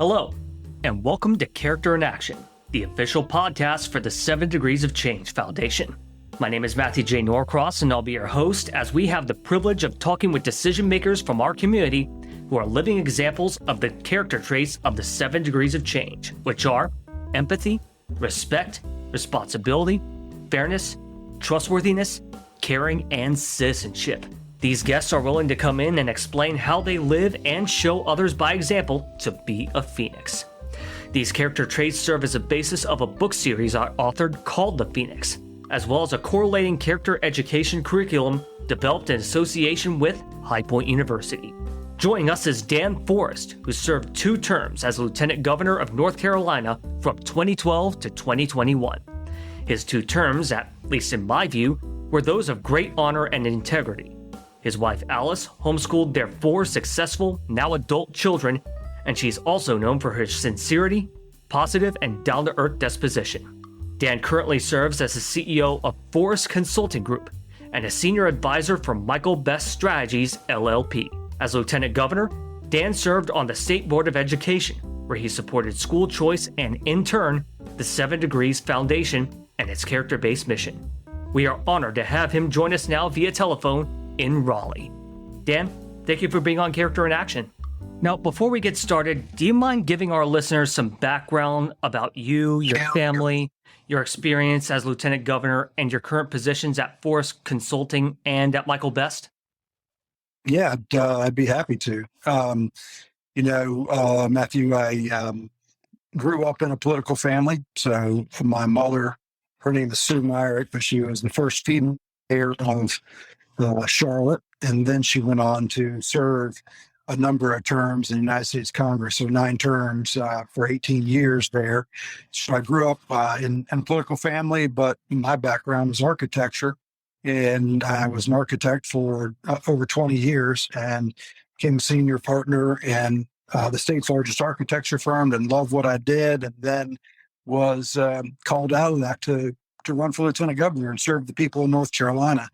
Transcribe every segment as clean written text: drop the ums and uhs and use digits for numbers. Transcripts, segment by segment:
Hello, and welcome to Character in Action, the official podcast for the 7 Degrees of Change Foundation. My name is Matthew J. Norcross, and I'll be your host as we have the privilege of talking with decision makers from our community who are living examples of the character traits of the 7 Degrees of Change, which are empathy, respect, responsibility, fairness, trustworthiness, caring, and citizenship. These guests are willing to come in and explain how they live and show others by example to be a phoenix. These character traits serve as a basis of a book series I authored called The Phoenix, as well as a correlating character education curriculum developed in association with High Point University. Joining us is Dan Forest, who served 2 terms as Lieutenant Governor of North Carolina from 2012 to 2021. His 2 terms, at least in my view, were those of great honor and integrity. His wife Alice homeschooled their 4 successful, now adult children, and she's also known for her sincerity, positive, and down-to-earth disposition. Dan currently serves as the CEO of Forest Consulting Group and a senior advisor for Michael Best Strategies, LLP. As Lieutenant Governor, Dan served on the State Board of Education, where he supported school choice and, in turn, the 7 Degrees Foundation and its character-based mission. We are honored to have him join us now via telephone in Raleigh. Dan, thank you for being on Character in Action. Now, before we get started, do you mind giving our listeners some background about you, your family, your experience as Lieutenant Governor, and your current positions at Forest Consulting and at Michael Best? Yeah, I'd be happy to. Matthew, I grew up in a political family. So my mother, her name is Sue Myrick, but she was the first female mayor of Charlotte. And then she went on to serve a number of terms in the United States Congress, so 9 terms for 18 years there. So I grew up in a political family, but my background was architecture. And I was an architect for over 20 years and became a senior partner in the state's largest architecture firm and loved what I did. And then was called out of that to run for lieutenant governor and serve the people of North Carolina.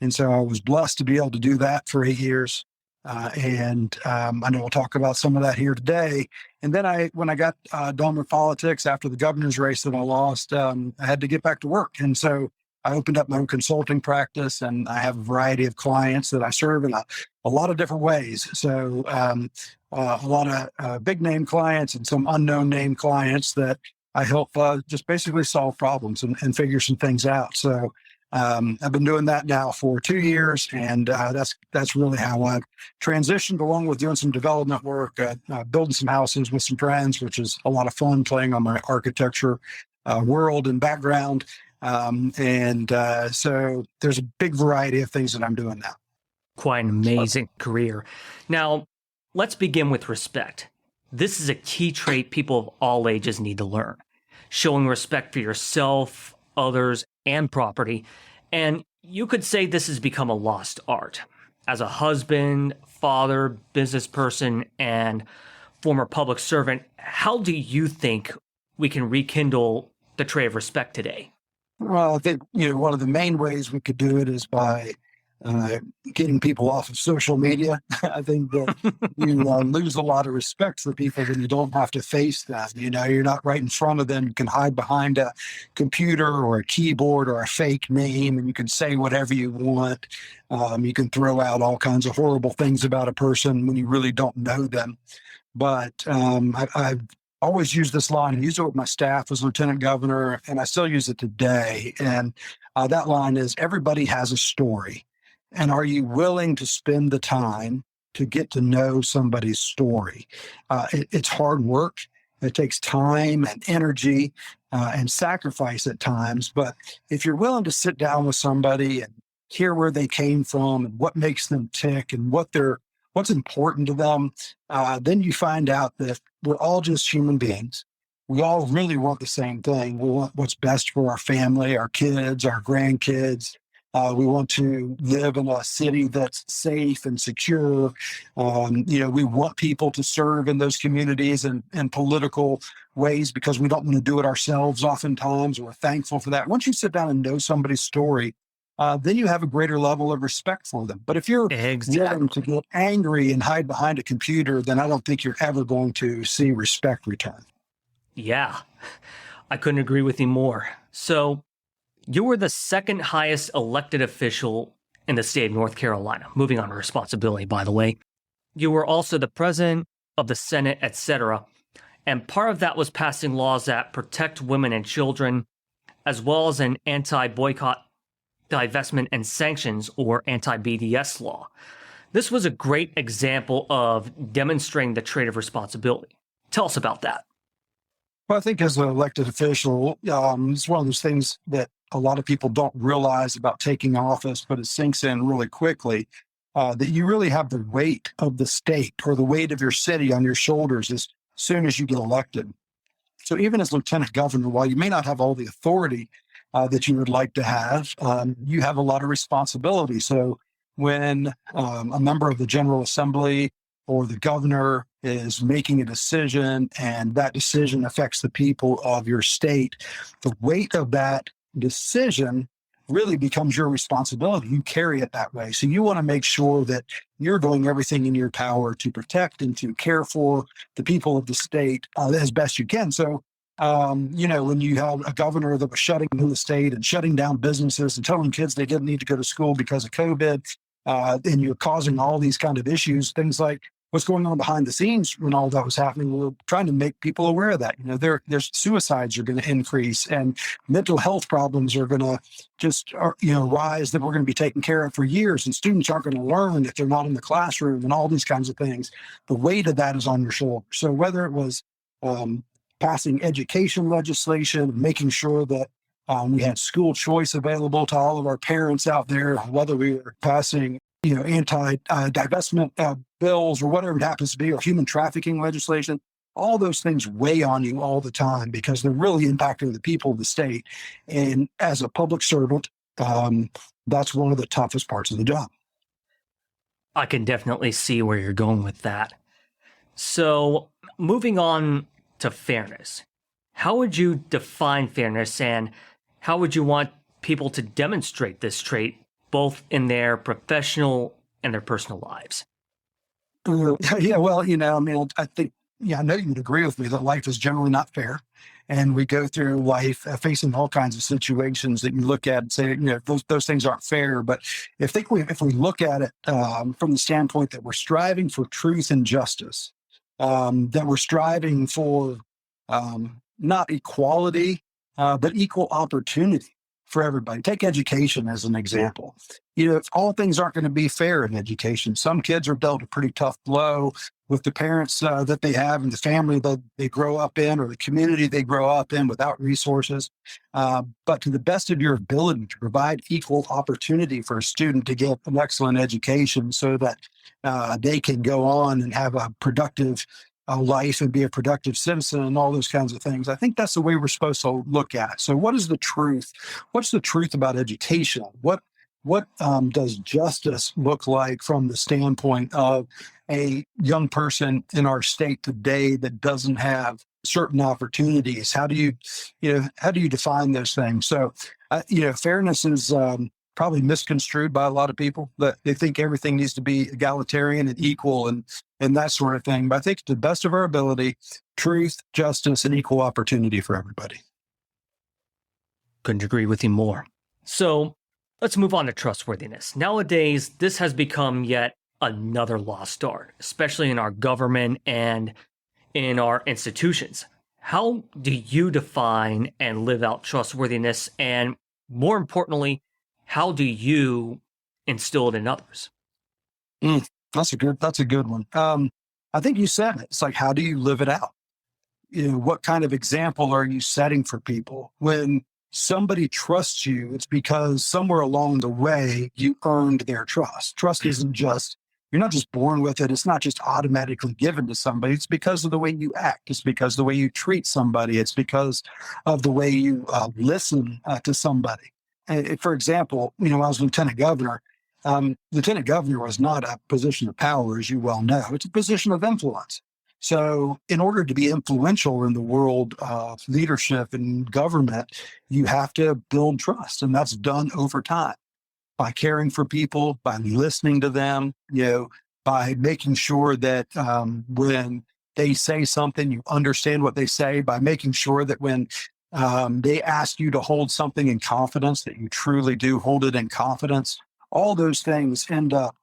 And so I was blessed to be able to do that for 8 years. I know we'll talk about some of that here today. And then when I got done with politics after the governor's race that I lost, I had to get back to work. And so I opened up my own consulting practice, and I have a variety of clients that I serve in a lot of different ways. So a lot of big name clients and some unknown name clients that I help just basically solve problems and figure some things out. So I've been doing that now for 2 years, and that's really how I've transitioned, along with doing some development work, building some houses with some friends, which is a lot of fun, playing on my architecture world and background. So there's a big variety of things that I'm doing now. Quite an amazing career. Now, let's begin with respect. This is a key trait people of all ages need to learn. Showing respect for yourself, others, and property. And you could say this has become a lost art. As a husband, father, business person, and former public servant, how do you think we can rekindle the trait of respect today? Well, I think, one of the main ways we could do it is by getting people off of social media. I think that you lose a lot of respect for people when you don't have to face them. You're not right in front of them. You can hide behind a computer or a keyboard or a fake name, and you can say whatever you want. You can throw out all kinds of horrible things about a person when you really don't know them. But I've always used this line and used it with my staff as lieutenant governor, and I still use it today. And that line is, everybody has a story. And are you willing to spend the time to get to know somebody's story? It's hard work. It takes time and energy and sacrifice at times. But if you're willing to sit down with somebody and hear where they came from and what makes them tick and what's important to them, then you find out that we're all just human beings. We all really want the same thing. We want what's best for our family, our kids, our grandkids. We want to live in a city that's safe and secure. We want people to serve in those communities and in political ways because we don't want to do it ourselves oftentimes. We're thankful for that. Once you sit down and know somebody's story, then you have a greater level of respect for them. But if you're willing to get angry and hide behind a computer, then I don't think you're ever going to see respect return. Yeah, I couldn't agree with you more. So you were the second highest elected official in the state of North Carolina. Moving on to responsibility, by the way. You were also the president of the Senate, etc. And part of that was passing laws that protect women and children, as well as an anti-boycott, divestment, and sanctions, or anti-BDS law. This was a great example of demonstrating the trait of responsibility. Tell us about that. Well, I think as an elected official, it's one of those things that a lot of people don't realize about taking office, but it sinks in really quickly, that you really have the weight of the state or the weight of your city on your shoulders as soon as you get elected. So even as lieutenant governor, while you may not have all the authority that you would like to have, you have a lot of responsibility. So when a member of the General Assembly or the governor is making a decision and that decision affects the people of your state, the weight of that decision really becomes your responsibility. You carry it that way. So you want to make sure that you're doing everything in your power to protect and to care for the people of the state as best you can. So, when you have a governor that was shutting down the state and shutting down businesses and telling kids they didn't need to go to school because of COVID, and you're causing all these kind of issues, things like what's going on behind the scenes when all that was happening. We're trying to make people aware of that. There's suicides are going to increase and mental health problems are going to just, rise that we're going to be taken care of for years. And students aren't going to learn if they're not in the classroom and all these kinds of things. The weight of that is on your shoulder. So whether it was passing education legislation, making sure that we had school choice available to all of our parents out there, whether we were passing anti-divestment bills or whatever it happens to be, or human trafficking legislation, all those things weigh on you all the time because they're really impacting the people of the state. And as a public servant, that's one of the toughest parts of the job. I can definitely see where you're going with that. So moving on to fairness, how would you define fairness and how would you want people to demonstrate this trait both in their professional and their personal lives? Yeah, well, I think, I know you'd agree with me that life is generally not fair. And we go through life facing all kinds of situations that you look at and say, those things aren't fair. But if we look at it from the standpoint that we're striving for truth and justice, that we're striving for not equality, but equal opportunity for everybody. Take education as an example. All things aren't going to be fair in education. Some kids are dealt a pretty tough blow with the parents that they have and the family that they grow up in or the community they grow up in without resources. But to the best of your ability to provide equal opportunity for a student to get an excellent education so that they can go on and have a productive life and be a productive citizen and all those kinds of things. I think that's the way we're supposed to look at it. So what is the truth? What's the truth about education? What does justice look like from the standpoint of a young person in our state today that doesn't have certain opportunities? How do you define those things? So, fairness is probably misconstrued by a lot of people, that they think everything needs to be egalitarian and equal and that sort of thing. But I think to the best of our ability, truth, justice, and equal opportunity for everybody. Couldn't agree with you more. So let's move on to trustworthiness. Nowadays, this has become yet another lost art, especially in our government and in our institutions. How do you define and live out trustworthiness? And more importantly, how do you instill it in others? That's a good one. I think you said it. It's like, how do you live it out? What kind of example are you setting for people? When somebody trusts you, it's because somewhere along the way you earned their trust. Trust isn't just, you're not just born with it. It's not just automatically given to somebody. It's because of the way you act. It's because of the way you treat somebody. It's because of the way you listen to somebody. For example, when I was lieutenant governor, lieutenant governor was not a position of power, as you well know. It's a position of influence. So in order to be influential in the world of leadership and government, you have to build trust, and that's done over time. by caring for people, by listening to them, by making sure that when they say something, you understand what they say, by making sure that when they ask you to hold something in confidence, that you truly do hold it in confidence. All those things end up,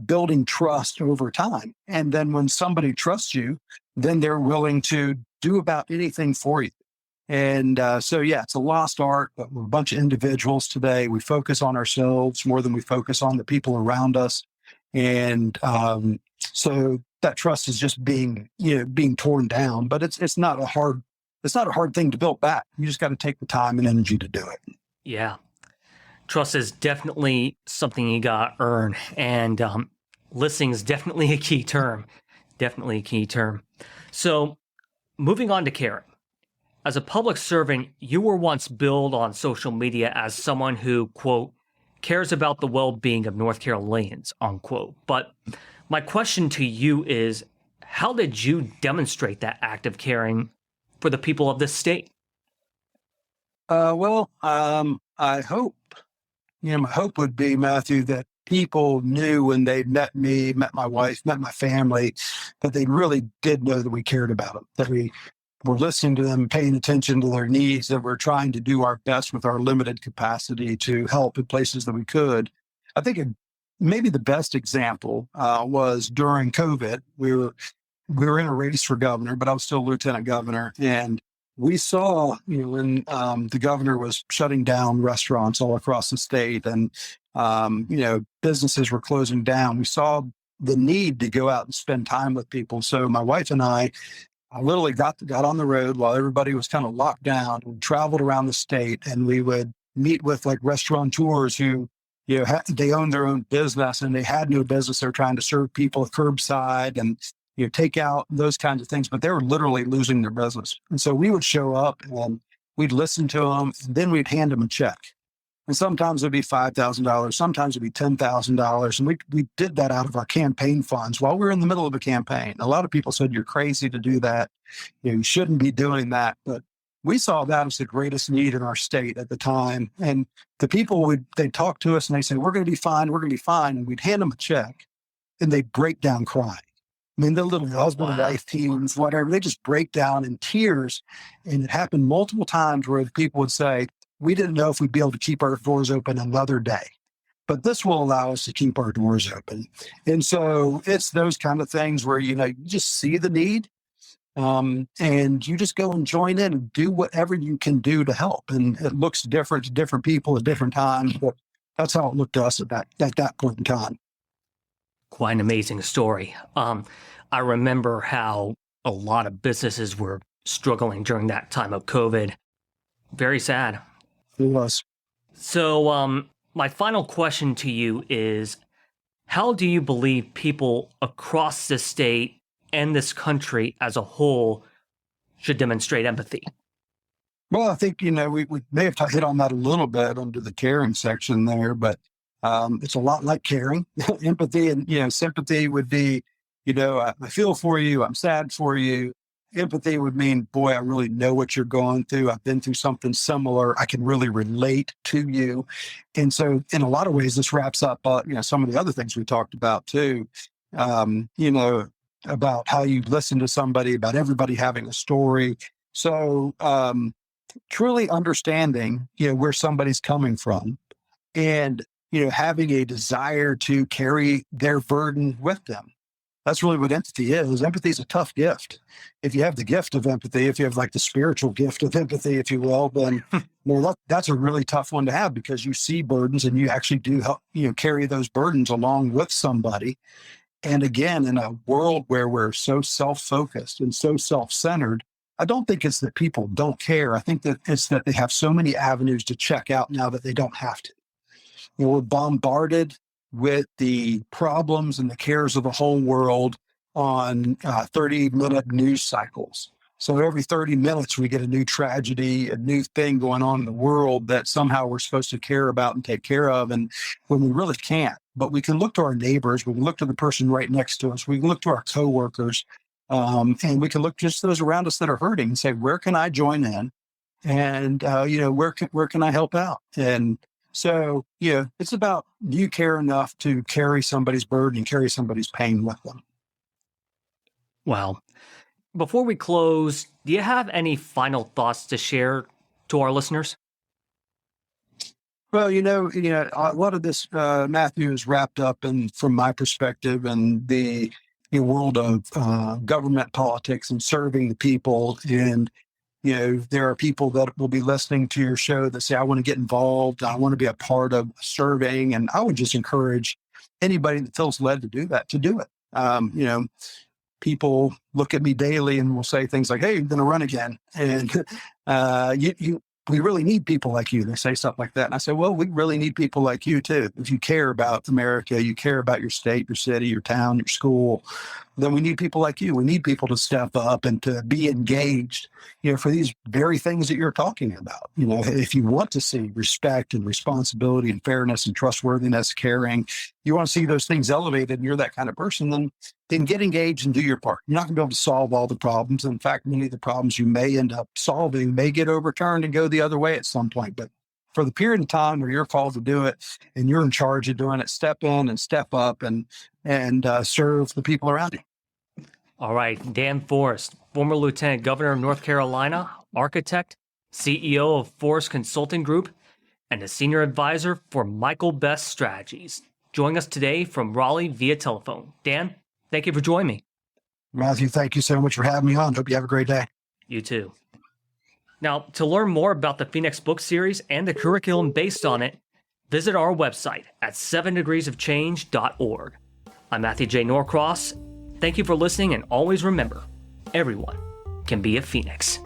building trust over time. And then when somebody trusts you, then they're willing to do about anything for you. And it's a lost art, but we're a bunch of individuals today. We focus on ourselves more than we focus on the people around us. And so that trust is just being torn down, but it's not a hard thing to build back. You just got to take the time and energy to do it. Yeah. Trust is definitely something you got to earn. And listening is definitely a key term. Definitely a key term. So moving on to caring. As a public servant, you were once billed on social media as someone who, quote, cares about the well-being of North Carolinians, unquote. But my question to you is, how did you demonstrate that act of caring for the people of this state? I hope, my hope would be, Matthew, that people knew when they met me, met my wife, met my family, that they really did know that we cared about them, that we were listening to them, paying attention to their needs, that we're trying to do our best with our limited capacity to help in places that we could. I think maybe the best example was during COVID. We were in a race for governor, but I was still lieutenant governor. And we saw, when the governor was shutting down restaurants all across the state and, businesses were closing down, we saw the need to go out and spend time with people. So my wife and I literally got on the road while everybody was kind of locked down and traveled around the state. And we would meet with like restaurateurs who, they owned their own business and they had no business. They're trying to serve people curbside and, take out those kinds of things, but they were literally losing their business. And so we would show up and we'd listen to them, and then we'd hand them a check. And sometimes it'd be $5,000, sometimes it'd be $10,000. And we did that out of our campaign funds while we were in the middle of a campaign. A lot of people said, you're crazy to do that. You shouldn't be doing that. But we saw that as the greatest need in our state at the time. And the people they'd talk to us and they say, we're going to be fine. We're going to be fine. And we'd hand them a check and they'd break down crying. I mean, the little husband, wife teams, whatever, they just break down in tears. And it happened multiple times where the people would say, we didn't know if we'd be able to keep our doors open another day, but this will allow us to keep our doors open. And so it's those kind of things where, you just see the need and you just go and join in and do whatever you can do to help. And it looks different to different people at different times, but that's how it looked to us at that point in time. Quite an amazing story. I remember how a lot of businesses were struggling during that time of COVID. Very sad. It was. So my final question to you is, how do you believe people across the state and this country as a whole should demonstrate empathy? Well, I think, we may have hit on that a little bit under the caring section there, but it's a lot like caring. Empathy and, sympathy would be, I feel for you. I'm sad for you. Empathy would mean, boy, I really know what you're going through. I've been through something similar. I can really relate to you. And so in a lot of ways, this wraps up, some of the other things we talked about too, about how you listen to somebody, about everybody having a story. So truly understanding, where somebody's coming from and, having a desire to carry their burden with them. That's really what empathy is. Empathy is a tough gift. If you have the gift of empathy, if you have like the spiritual gift of empathy, if you will, then that's a really tough one to have because you see burdens and you actually do help, carry those burdens along with somebody. And again, in a world where we're so self-focused and so self-centered, I don't think it's that people don't care. I think that it's that they have so many avenues to check out now that they don't have to. We're bombarded with the problems and the cares of the whole world on 30-minute news cycles. So every 30 minutes, we get a new tragedy, a new thing going on in the world that somehow we're supposed to care about and take care of. And when we really can't, but we can look to our neighbors, we can look to the person right next to us, we can look to our coworkers, and we can look just those around us that are hurting and say, where can I join in? And, where can I help out? And So, yeah, it's about, do you care enough to carry somebody's burden and carry somebody's pain with them? Well, before we close, do you have any final thoughts to share to our listeners? Well, a lot of this, Matthew, is wrapped up in, from my perspective, and the world of government politics and serving the people. And there are people that will be listening to your show that say, I want to get involved. I want to be a part of serving. And I would just encourage anybody that feels led to do that, to do it. People look at me daily and will say things like, hey, you're going to run again. And we really need people like you. They say stuff like that. And I say, well, we really need people like you too. If you care about America, you care about your state, your city, your town, your school, then we need people like you. We need people to step up and to be engaged, for these very things that you're talking about. If you want to see respect and responsibility and fairness and trustworthiness, caring, you want to see those things elevated and you're that kind of person, then get engaged and do your part. You're not going to be able to solve all the problems. In fact, many of the problems you may end up solving may get overturned and go the other way at some point. But for the period of time where you're called to do it and you're in charge of doing it, step in and step up and serve the people around you. All right, Dan Forest, former Lieutenant Governor of North Carolina, architect, CEO of Forest Consulting Group, and a senior advisor for Michael Best Strategies, joining us today from Raleigh via telephone. Dan, thank you for joining me. Matthew, thank you so much for having me on. Hope you have a great day. You too. Now, to learn more about the Phoenix book series and the curriculum based on it, visit our website at 7degreesofchange.org. I'm Matthew J. Norcross. Thank you for listening, and always remember, everyone can be a Phoenix.